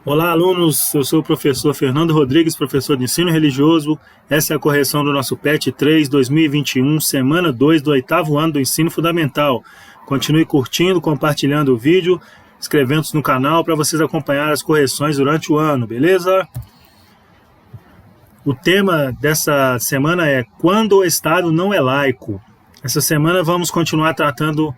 Olá, alunos. Eu sou o professor Fernando Rodrigues, professor de ensino religioso. Essa é a correção do nosso PET 3 2021, semana 2 do 8º ano do ensino fundamental. Continue curtindo, compartilhando o vídeo, inscrevendo-se no canal para vocês acompanhar as correções durante o ano, beleza? O tema dessa semana é Quando o Estado não é laico. Essa semana vamos continuar tratando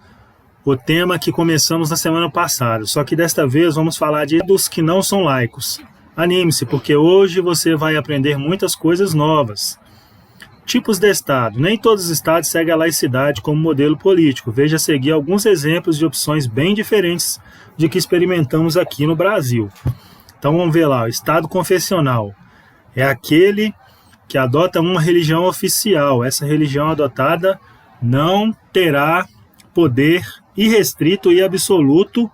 o tema que começamos na semana passada, só que desta vez vamos falar dos que não são laicos. Anime-se, porque hoje você vai aprender muitas coisas novas. Tipos de Estado. Nem todos os estados seguem a laicidade como modelo político. Veja a seguir alguns exemplos de opções bem diferentes de que experimentamos aqui no Brasil. Então vamos ver lá, o Estado confessional. É aquele que adota uma religião oficial. Essa religião adotada não terá poder irrestrito e absoluto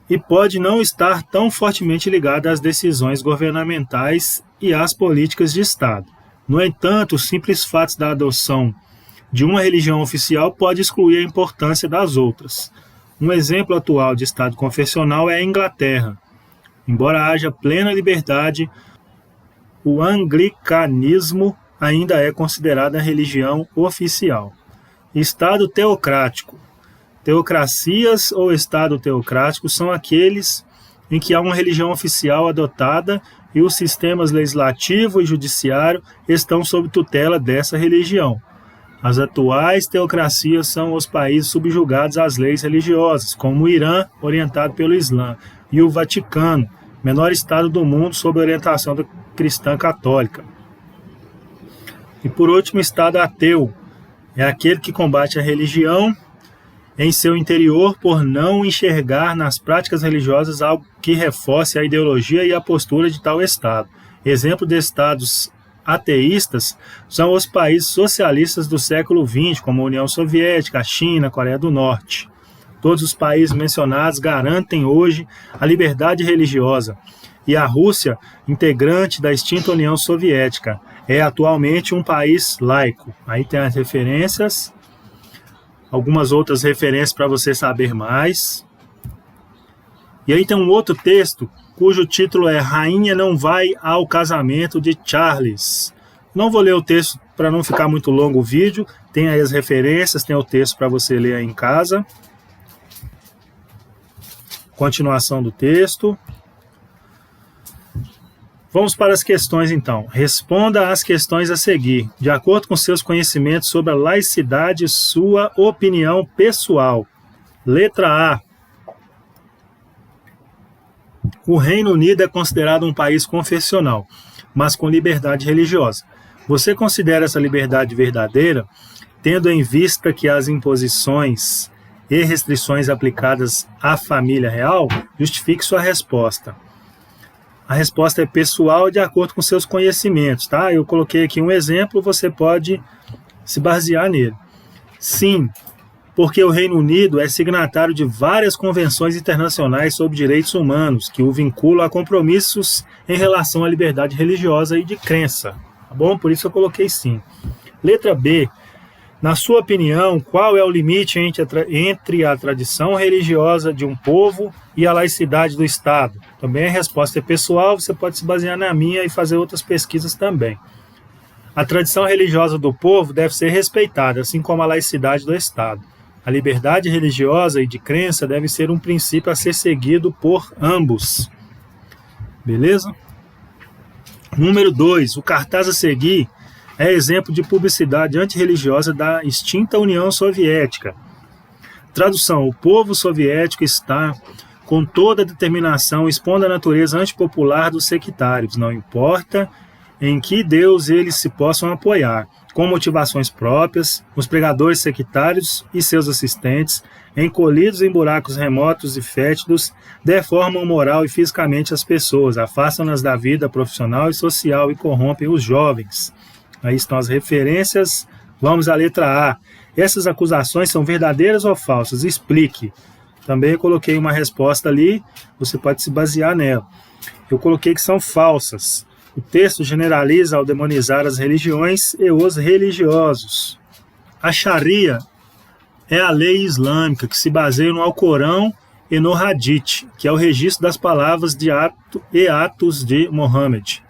e pode não estar tão fortemente ligada às decisões governamentais e às políticas de Estado. No entanto, o simples fato da adoção de uma religião oficial pode excluir a importância das outras. Um exemplo atual de Estado confessional é a Inglaterra. Embora haja plena liberdade, o anglicanismo ainda é considerado a religião oficial. Estado teocrático. Teocracias ou Estado teocrático são aqueles em que há uma religião oficial adotada e os sistemas legislativo e judiciário estão sob tutela dessa religião. As atuais teocracias são os países subjugados às leis religiosas, como o Irã, orientado pelo Islã, e o Vaticano, menor estado do mundo sob a orientação da cristã católica. E por último, Estado ateu. É aquele que combate a religião em seu interior por não enxergar nas práticas religiosas algo que reforce a ideologia e a postura de tal Estado. Exemplo de estados ateístas são os países socialistas do século XX, como a União Soviética, a China, a Coreia do Norte. Todos os países mencionados garantem hoje a liberdade religiosa, e a Rússia, integrante da extinta União Soviética, é atualmente um país laico. Aí tem as referências, algumas outras referências para você saber mais. E aí tem um outro texto, cujo título é Rainha não vai ao casamento de Charles. Não vou ler o texto para não ficar muito longo o vídeo, tem aí as referências, tem o texto para você ler aí em casa. Continuação do texto. Vamos para as questões então. Responda às questões a seguir, de acordo com seus conhecimentos sobre a laicidade e sua opinião pessoal. Letra A. O Reino Unido é considerado um país confessional, mas com liberdade religiosa. Você considera essa liberdade verdadeira, tendo em vista que as imposições e restrições aplicadas à família real? Justifique sua resposta. A resposta é pessoal de acordo com seus conhecimentos, tá? Eu coloquei aqui um exemplo, você pode se basear nele. Sim, porque o Reino Unido é signatário de várias convenções internacionais sobre direitos humanos que o vinculam a compromissos em relação à liberdade religiosa e de crença, tá bom? Por isso eu coloquei sim. Letra B. Na sua opinião, qual é o limite entre a tradição religiosa de um povo e a laicidade do Estado? Também a resposta é pessoal, você pode se basear na minha e fazer outras pesquisas também. A tradição religiosa do povo deve ser respeitada, assim como a laicidade do Estado. A liberdade religiosa e de crença deve ser um princípio a ser seguido por ambos. Beleza? Número 2. O cartaz a seguir é exemplo de publicidade antirreligiosa da extinta União Soviética. Tradução: o povo soviético está com toda a determinação expondo a natureza antipopular dos sectários, não importa em que Deus eles se possam apoiar, com motivações próprias, os pregadores sectários e seus assistentes, encolhidos em buracos remotos e fétidos, deformam moral e fisicamente as pessoas, afastam-nas da vida profissional e social e corrompem os jovens. Aí estão as referências. Vamos à letra A. Essas acusações são verdadeiras ou falsas? Explique. Também eu coloquei uma resposta ali, você pode se basear nela. Eu coloquei que são falsas. O texto generaliza ao demonizar as religiões e os religiosos. A Sharia é a lei islâmica que se baseia no Alcorão e no Hadith, que é o registro das palavras e atos de Mohammed.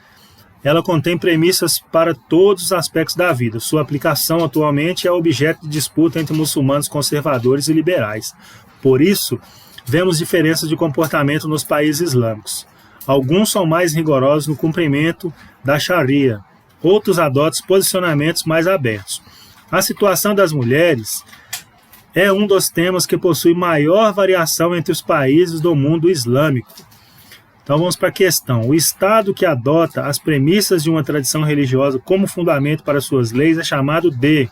Ela contém premissas para todos os aspectos da vida. Sua aplicação atualmente é objeto de disputa entre muçulmanos conservadores e liberais. Por isso, vemos diferenças de comportamento nos países islâmicos. Alguns são mais rigorosos no cumprimento da Sharia, outros adotam posicionamentos mais abertos. A situação das mulheres é um dos temas que possui maior variação entre os países do mundo islâmico. Então vamos para a questão. O Estado que adota as premissas de uma tradição religiosa como fundamento para suas leis é chamado de: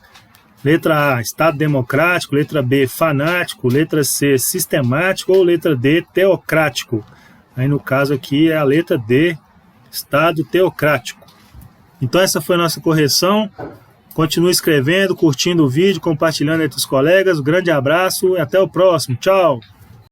letra A, Estado democrático, letra B, fanático, letra C, sistemático ou letra D, teocrático. Aí no caso aqui é a letra D, Estado teocrático. Então essa foi a nossa correção. Continue escrevendo, curtindo o vídeo, compartilhando entre os colegas. Um grande abraço e até o próximo. Tchau!